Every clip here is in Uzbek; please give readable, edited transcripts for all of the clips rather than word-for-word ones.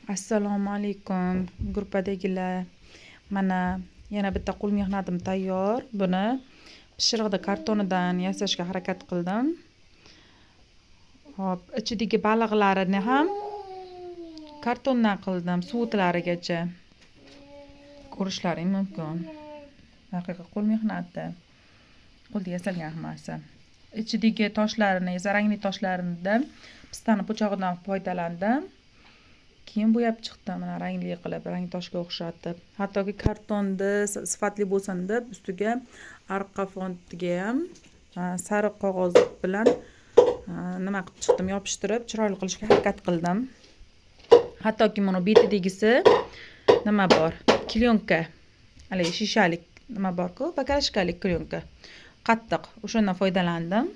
Assalomu alaykum gruppadagilar. Mana yana bitta qo'l mehnatim tayyor. Buni pishiriqda kartonidan yasashga harakat qildim. Hop, ichidagi baliqlarini ham kartondan qildim, suvitlarigacha. Ko'rishlaring mumkin. Haqiqiy qo'l mehnati. Qo'lda yasalgan hammasi. Ichidagi toshlarini, zarangli toshlarini pistani po'chog'idan foydalandim. Keyin bo'yab chiqdim, mana rangli qilib, rang toshga o'xshatib. Hattoki kartonni sifatli bo'lsin deb ustiga arqa fontiga ham sariq qog'oz bilan nima qilib chiqdim, yopishtirib, chiroyli qilishga harakat qildim. Hattoki mana betidagisi nima bor? Klyonka. Hali shishalik nima bor-ku, bakalashkalik klyonka. Qattiq, o'shandan foydalandim.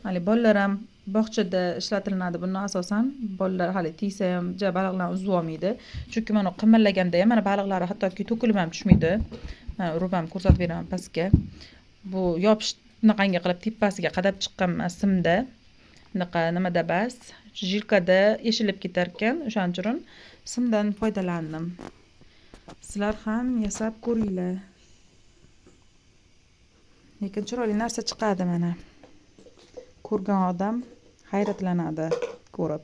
Hali bolalar ham bog'chada ishlatilinadi buni asosan. Bolalar hali tegsa ham baliqlarni uzib olmaydi. Chunki mana qimirlaganda ham mana baliqlari hattoki to'kilib ham tushmaydi. Mana urib ham ko'rsatib beraman pastga. Bu yopish bunaqangi qilib tepasiga qadab chiqqanman simda. Bunaqa nimada bas, jilkada eshilib ketar ekan, o'shaning uchun simdan foydalandim. Sizlar ham yasab ko'ringlar. Lekin chiroyli narsa chiqadi mana. Ko'rgan odam hayratlanadi ko'rib.